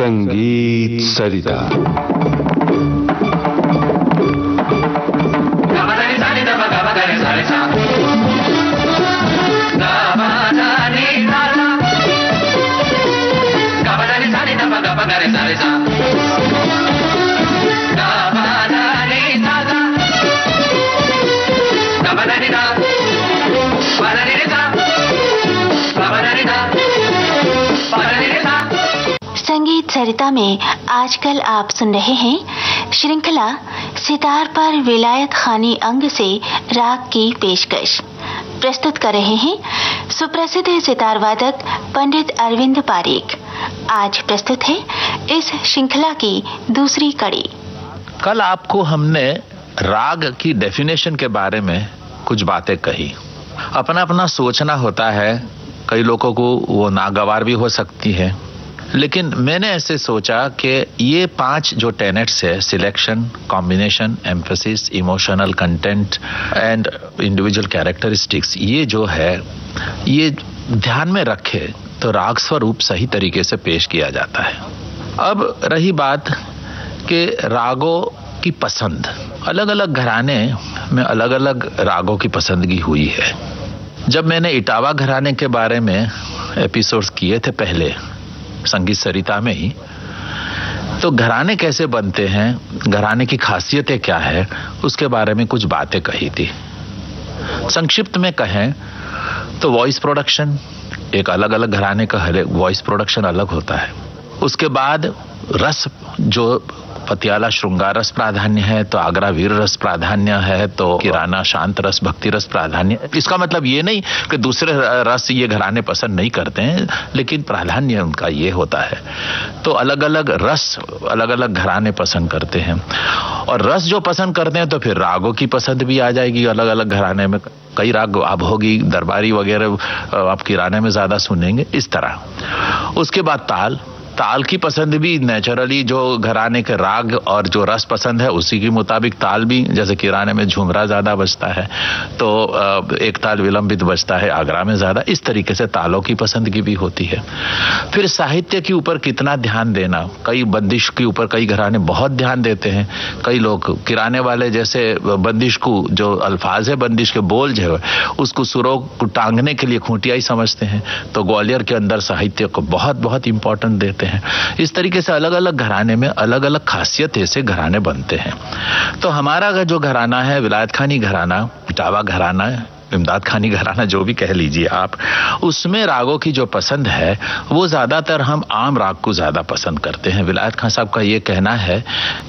संगीत सरिता। संगीत सरिता में आजकल आप सुन रहे हैं श्रृंखला सितार पर विलायत खानी अंग से राग की पेशकश। प्रस्तुत कर रहे हैं सुप्रसिद्ध सितार वादक पंडित अरविंद पारीक। आज प्रस्तुत है इस श्रृंखला की दूसरी कड़ी। कल आपको हमने राग की डेफिनेशन के बारे में कुछ बातें कही। अपना अपना सोचना होता है, कई लोगों को वो नागवार भी हो सकती है, लेकिन मैंने ऐसे सोचा कि ये 5 जो टेनेट्स है, selection, combination, emphasis, emotional content and individual characteristics, ये जो है ये ध्यान में रखे तो राग स्वरूप सही तरीके से पेश किया जाता है। अब रही बात कि रागों की पसंद, अलग अलग घराने में अलग अलग रागों की पसंदगी हुई है। जब मैंने इटावा घराने के बारे में एपिसोड्स किए थे पहले संगीत सरिता में ही, तो घराने कैसे बनते हैं, घराने की खासियतें क्या है, उसके बारे में कुछ बातें कही थी। संक्षिप्त में कहें तो वॉइस प्रोडक्शन, एक अलग अलग घराने का वॉइस प्रोडक्शन अलग होता है। उसके बाद रस, जो पतियाला श्रृंगार रस प्राधान्य है, तो आगरा वीर रस प्राधान्य है, तो किराना शांत रस भक्ति रस प्राधान्य। इसका मतलब ये नहीं कि दूसरे रस ये घराने पसंद नहीं करते हैं, लेकिन प्राधान्य उनका ये होता है। तो अलग अलग रस अलग अलग घराने पसंद करते हैं, और रस जो पसंद करते हैं तो फिर रागों की पसंद भी आ जाएगी अलग अलग घराने में। कई राग अब होगी, दरबारी वगैरह आप किराने में ज्यादा सुनेंगे, इस तरह। उसके बाद ताल की पसंद भी नेचुरली जो घराने के राग और जो रस पसंद है उसी के मुताबिक ताल भी, जैसे किराने में झुमरा ज्यादा बजता है तो एक ताल विलंबित बजता है आगरा में ज्यादा। इस तरीके से तालों की पसंदगी भी होती है। फिर साहित्य के ऊपर कितना ध्यान देना, कई बंदिश के ऊपर कई घराने बहुत ध्यान देते हैं। कई लोग किराने वाले जैसे बंदिश को, जो अल्फाज है बंदिश के बोल जो है उसको सुरों को टांगने के लिए खूंटिया ही समझते हैं, तो ग्वालियर के अंदर साहित्य को बहुत बहुत इंपॉर्टेंट देते हैं। इस तरीके से अलग अलग घराने में अलग अलग खासियतें से घराने बनते हैं। तो हमारा जो घराना है, विलायत खानी घराना, इटावा घराना, इमदाद खानी घराना, जो भी कह लीजिए आप, उसमें रागों की जो पसंद है वो ज्यादातर हम आम राग को ज्यादा पसंद करते हैं। विलायत खान साहब का ये कहना है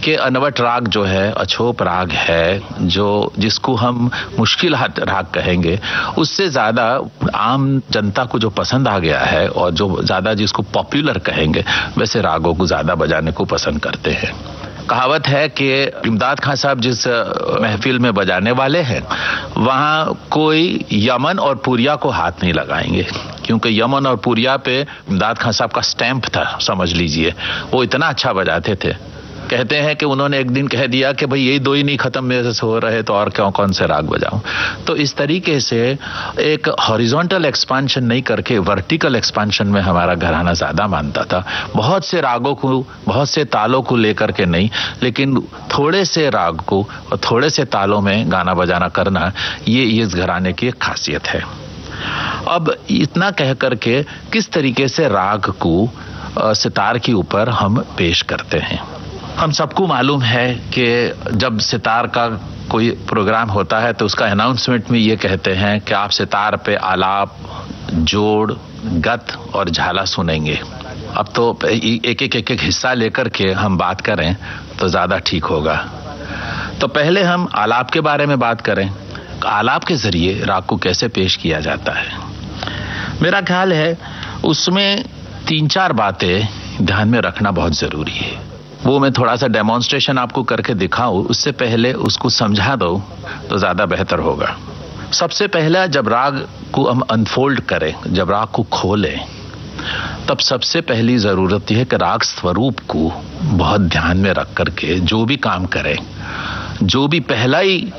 कि अनवट राग जो है, अछोप राग है, जो जिसको हम मुश्किल राग कहेंगे, उससे ज्यादा आम जनता को जो पसंद आ गया है और जो ज्यादा जिसको पॉपुलर कहेंगे, वैसे रागों को ज्यादा बजाने को पसंद करते हैं। कहावत है कि इमदाद खान साहब जिस महफिल में बजाने वाले हैं वहां कोई यमन और पुरिया को हाथ नहीं लगाएंगे, क्योंकि यमन और पुरिया पे इमदाद खान साहब का स्टैंप था, समझ लीजिए। वो इतना अच्छा बजाते थे। कहते हैं कि उन्होंने एक दिन कह दिया कि भाई यही 2 ही नहीं खत्म मेरे से हो रहे तो और कौन से राग बजाऊं। तो इस तरीके से एक हॉरिजॉन्टल एक्सपांशन नहीं करके वर्टिकल एक्सपांशन में हमारा घराना ज्यादा मानता था। बहुत से रागों को, बहुत से तालों को लेकर के नहीं, लेकिन थोड़े से राग को और थोड़े से तालों में गाना बजाना करना, ये इस घराने की एक खासियत है। अब इतना कह करके किस तरीके से राग को सितार के ऊपर हम पेश करते हैं। हम सबको मालूम है कि जब सितार का कोई प्रोग्राम होता है तो उसका अनाउंसमेंट में ये कहते हैं कि आप सितार पे आलाप, जोड़, गत और झाला सुनेंगे। अब तो एक एक हिस्सा लेकर के हम बात करें तो ज्यादा ठीक होगा। तो पहले हम आलाप के बारे में बात करें। आलाप के जरिए राग को कैसे पेश किया जाता है, मेरा ख्याल है उसमें 3-4 बातें ध्यान में रखना बहुत जरूरी है। वो मैं थोड़ा सा डेमोन्स्ट्रेशन आपको करके दिखाऊं, उससे पहले उसको समझा दो तो ज्यादा बेहतर होगा। सबसे पहला, जब राग को हम अनफोल्ड करें, जब राग को खोलें, तब सबसे पहली जरूरत यह है कि राग स्वरूप को बहुत ध्यान में रख करके जो भी काम करें, जो भी पहला ही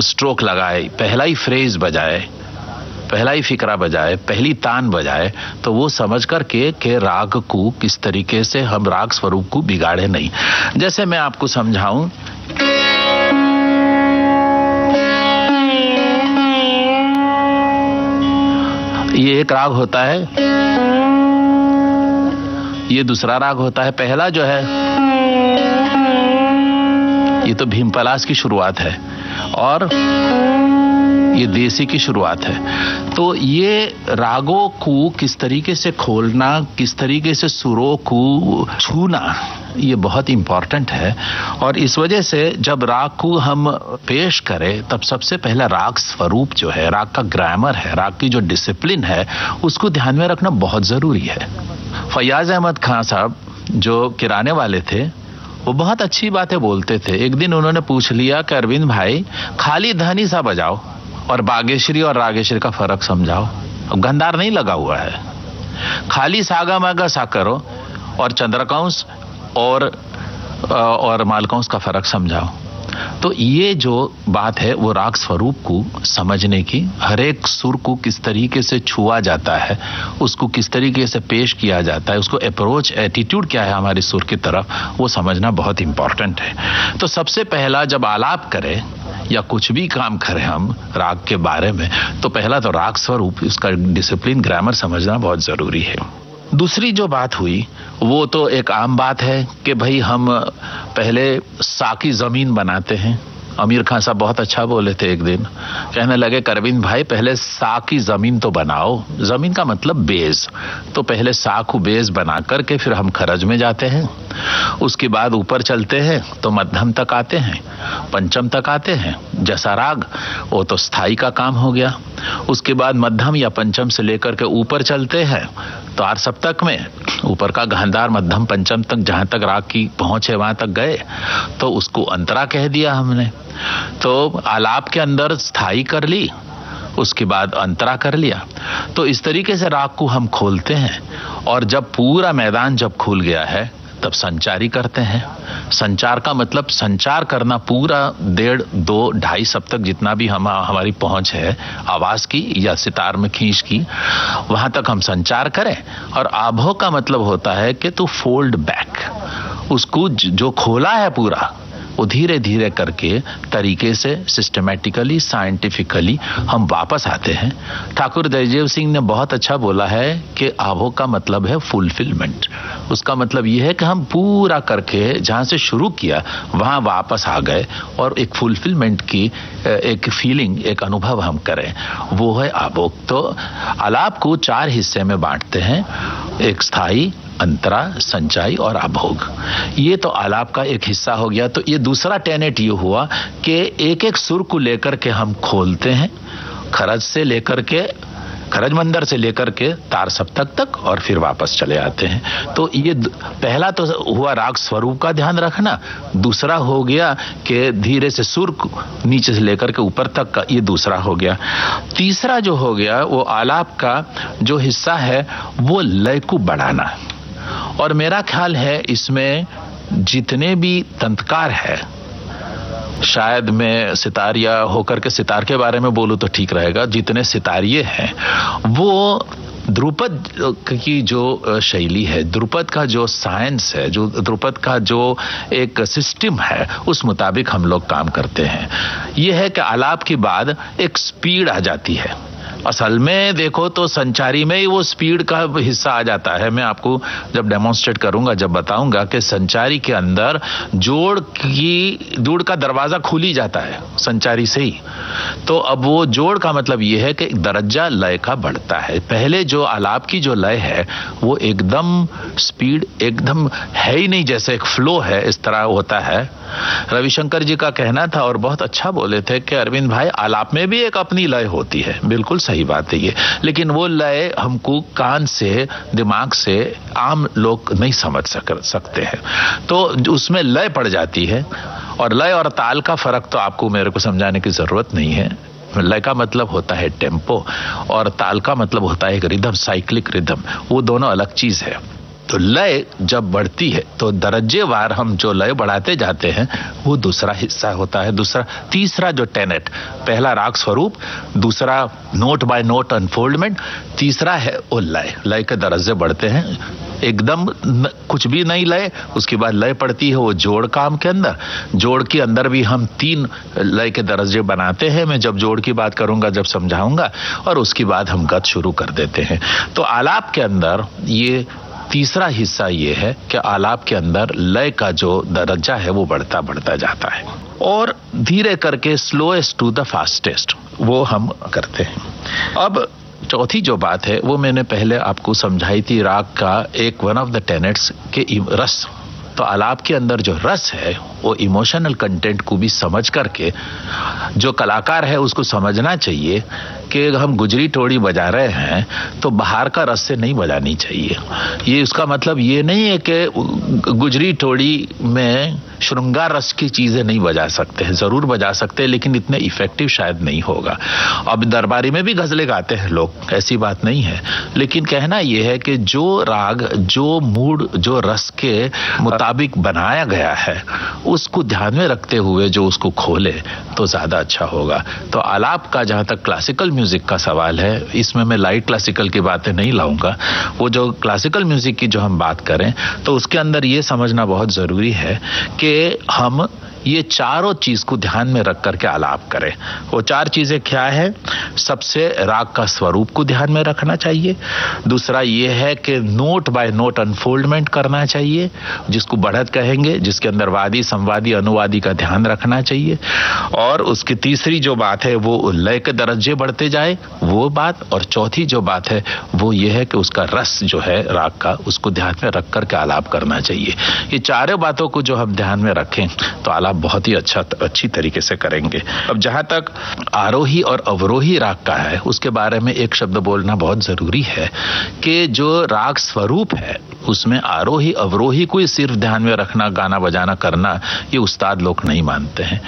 स्ट्रोक लगाए, पहला ही फ्रेज बजाए, पहला ही फिक्रा बजाए, पहली तान बजाए, तो वो समझ करके कि राग को किस तरीके से हम राग स्वरूप को बिगाड़े नहीं। जैसे मैं आपको समझाऊं, ये एक राग होता है, ये दूसरा राग होता है। पहला जो है ये तो भीमपलास की शुरुआत है और ये देसी की शुरुआत है। तो ये रागों को किस तरीके से खोलना, किस तरीके से सुरों को छूना, ये बहुत इंपॉर्टेंट है। और इस वजह से जब राग को हम पेश करें तब सबसे पहला राग स्वरूप जो है, राग का ग्रामर है, राग की जो डिसिप्लिन है, उसको ध्यान में रखना बहुत जरूरी है। फयाज अहमद खान साहब जो किराने वाले थे, वो बहुत अच्छी बातें बोलते थे। एक दिन उन्होंने पूछ लिया कि अरविंद भाई, खाली धनी सा बजाओ और बागेश्वरी और रागेश्वरी का फर्क समझाओ। अब गंधार नहीं लगा हुआ है, खाली सागा मागा सा करो और चंद्रकांश और मालकांश का फर्क समझाओ। तो ये जो बात है वो राग स्वरूप को समझने की, हर एक सुर को किस तरीके से छुआ जाता है, उसको किस तरीके से पेश किया जाता है, उसको अप्रोच, एटीट्यूड क्या है हमारी सुर की तरफ, वो समझना बहुत इंपॉर्टेंट है। तो सबसे पहला जब आलाप करें या कुछ भी काम करें हम राग के बारे में, तो पहला तो राग स्वरूप, उसका डिसिप्लिन, ग्रामर समझना बहुत जरूरी है। दूसरी जो बात हुई वो तो एक आम बात है कि भाई हम पहले सा की जमीन बनाते हैं। आमिर खान साहब बहुत अच्छा बोले थे एक दिन, कहने लगे अरविंद भाई पहले सा की जमीन तो बनाओ। जमीन का मतलब बेस, तो पहले सा को बेस बना करके फिर हम खरज में जाते हैं, उसके बाद ऊपर चलते हैं तो मध्यम तक आते हैं, पंचम तक आते हैं। जैसा राग वो तो स्थाई का काम हो गया। उसके बाद मध्यम या पंचम से लेकर के ऊपर चलते हैं तो 8 सप्तक में ऊपर का गांधार, मध्यम, पंचम तक जहां तक राग की पहुंच है वहां तक गए तो उसको अंतरा कह दिया हमने। तो आलाप के अंदर स्थाई कर ली, उसके बाद अंतरा कर लिया। तो इस तरीके से राग को हम खोलते हैं और जब पूरा मैदान जब खुल गया है तब संचारी करते हैं। संचार का मतलब संचार करना, पूरा 1.5, 2, 2.5 सप्तक जितना भी हमारी पहुंच है आवाज की या सितार में खींच की, वहां तक हम संचार करें। और आभो का मतलब होता है कि टू फोल्ड बैक, उसको जो खोला है पूरा वो धीरे धीरे करके तरीके से सिस्टमैटिकली, साइंटिफिकली हम वापस आते हैं। ठाकुर जयदेव सिंह ने बहुत अच्छा बोला है कि आभो का मतलब है फुलफिलमेंट। उसका मतलब यह है कि हम पूरा करके जहां से शुरू किया वहां वापस आ गए और एक फुलफिलमेंट की एक फीलिंग, एक अनुभव हम करें, वो है आभोग। तो आलाप को 4 हिस्से में बांटते हैं, एक स्थाई, अंतरा, संचाई और आभोग। ये तो आलाप का एक हिस्सा हो गया। तो ये दूसरा टेनेट ये हुआ कि एक एक सुर को लेकर के हम खोलते हैं, खरज से लेकर के, खरज मंदर से लेकर के तार सप्तक तक और फिर वापस चले आते हैं। तो ये पहला तो हुआ राग स्वरूप का ध्यान रखना, दूसरा हो गया कि धीरे से सुर को नीचे से लेकर के ऊपर तक का, ये दूसरा हो गया। तीसरा जो हो गया वो आलाप का जो हिस्सा है वो लय को बढ़ाना। और मेरा ख्याल है इसमें जितने भी तंत्रकार है, शायद मैं सितारिया होकर के सितार के बारे में बोलूं तो ठीक रहेगा, जितने सितारिये हैं वो ध्रुपद की जो शैली है, ध्रुपद का जो साइंस है, जो ध्रुपद का जो एक सिस्टम है, उस मुताबिक हम लोग काम करते हैं। यह है कि आलाप के बाद एक स्पीड आ जाती है। असल में देखो तो संचारी में ही वो स्पीड का हिस्सा आ जाता है। मैं आपको जब डेमोन्स्ट्रेट करूंगा, जब बताऊंगा कि संचारी के अंदर जोड़ का दरवाजा खुल ही जाता है संचारी से ही। तो अब वो जोड़ का मतलब ये है कि दर्जा लय का बढ़ता है। पहले जो आलाप की जो लय है वो एकदम स्पीड एकदम है ही नहीं, जैसे एक फ्लो है इस तरह होता है। रविशंकर जी का कहना था और बहुत अच्छा बोले थे कि अरविंद भाई आलाप में भी एक अपनी लय होती है। बिल्कुल सही बात है ये, लेकिन वो लय हमको कान से, दिमाग से आम लोग नहीं समझ सकते हैं। तो उसमें लय पड़ जाती है और लय और ताल का फर्क तो आपको मेरे को समझाने की जरूरत नहीं है। लय का मतलब होता है टेम्पो और ताल का मतलब होता है एक रिदम, साइक्लिक रिदम। वो दोनों अलग चीज है। तो लय जब बढ़ती है तो दर्जेवार हम जो लय बढ़ाते जाते हैं वो दूसरा हिस्सा होता है। तीसरा जो टेनेट, पहला राग स्वरूप, दूसरा नोट बाय नोट अनफोल्डमेंट, तीसरा है वो लय। लय के दर्जे बढ़ते हैं, एकदम कुछ भी नहीं लय, उसके बाद लय पड़ती है वो जोड़ काम के अंदर। जोड़ के अंदर भी हम 3 लय के दर्जे बनाते हैं, मैं जब जोड़ की बात करूंगा जब समझाऊंगा, और उसके बाद हम गत शुरू कर देते हैं। तो आलाप के अंदर ये तीसरा हिस्सा ये है कि आलाप के अंदर लय का जो दर्जा है वो बढ़ता बढ़ता जाता है, और धीरे करके स्लोएस्ट टू द फास्टेस्ट वो हम करते हैं। अब चौथी जो बात है वो मैंने पहले आपको समझाई थी, राग का एक वन ऑफ द टेनेट्स के रस। तो आलाप के अंदर जो रस है वो इमोशनल कंटेंट को भी समझ करके जो कलाकार है उसको समझना चाहिए कि हम गुजरी टोड़ी बजा रहे हैं तो बाहर का रस से नहीं बजानी चाहिए। ये उसका मतलब ये नहीं है कि गुजरी टोड़ी में श्रृंगार रस की चीजें नहीं बजा सकते हैं, जरूर बजा सकते हैं, लेकिन इतने इफेक्टिव शायद नहीं होगा। अब दरबारी में भी गजलें गाते हैं लोग, ऐसी बात नहीं है, लेकिन कहना यह है कि जो राग, जो मूड, जो रस के मुताबिक बनाया गया है उसको ध्यान में रखते हुए जो उसको खोले तो ज्यादा अच्छा होगा। तो आलाप का जहां तक क्लासिकल म्यूजिक का सवाल है, इसमें मैं लाइट क्लासिकल की बातें नहीं लाऊंगा। वो जो क्लासिकल म्यूजिक की जो हम बात करें तो उसके अंदर ये समझना बहुत जरूरी है कि हम ये चारों चीज को ध्यान में रख करके आलाप करें। वो 4 चीजें क्या है? सबसे राग का स्वरूप को ध्यान में रखना चाहिए, दूसरा ये है कि नोट बाय नोट अनफोल्डमेंट करना चाहिए, जिसको बढ़त कहेंगे, जिसके अंदर वादी, संवादी, अनुवादी का ध्यान रखना चाहिए, और उसकी तीसरी जो बात है वो लय के दर्जे बढ़ते जाए वो बात, और चौथी जो बात है वो ये है कि उसका रस जो है राग का उसको ध्यान में रख करके आलाप करना चाहिए। ये चारों बातों को जो हम ध्यान में रखें तो आलाप बहुत ही अच्छी तरीके से करेंगे। अब जहां तक आरोही और अवरोही राग का है उसके बारे में एक शब्द बोलना बहुत जरूरी है कि जो राग स्वरूप है उसमें आरोही अवरोही को ही सिर्फ ध्यान में रखना, गाना बजाना करना, ये उस्ताद लोग नहीं मानते हैं।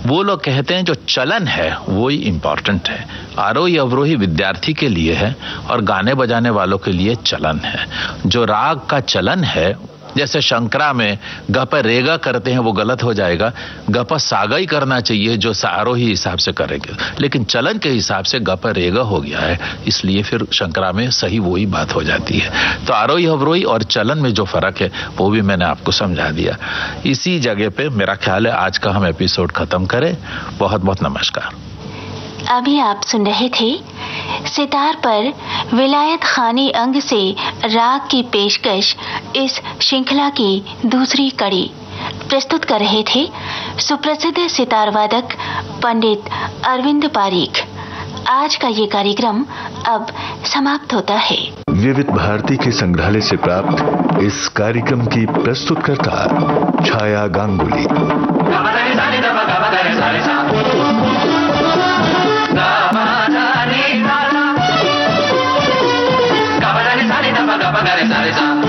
वो लोग कहते हैं जो चलन है वो ही इंपॉर्टेंट है। आरोही अवरोही विद्यार्थी के लिए है और गाने बजाने वालों के लिए चलन है। जो राग का चलन है, जैसे शंकरा में ग पर रेगा करते हैं वो गलत हो जाएगा, ग पर सागा ही करना चाहिए जो आरोही हिसाब से करेंगे, लेकिन चलन के हिसाब से ग पर रेगा हो गया है, इसलिए फिर शंकरा में सही वही बात हो जाती है। तो आरोही अवरोही और चलन में जो फर्क है वो भी मैंने आपको समझा दिया। इसी जगह पे मेरा ख्याल है आज का हम एपिसोड खत्म करें। बहुत बहुत नमस्कार। अभी आप सुन रहे थे सितार पर विलायत खानी अंग से राग की पेशकश, इस श्रृंखला की दूसरी कड़ी। प्रस्तुत कर रहे थे सुप्रसिद्ध सितार वादक पंडित अरविंद पारीख। आज का ये कार्यक्रम अब समाप्त होता है। विविध भारती के संग्रहालय से प्राप्त इस कार्यक्रम की प्रस्तुतकर्ता छाया गांगुली। Sa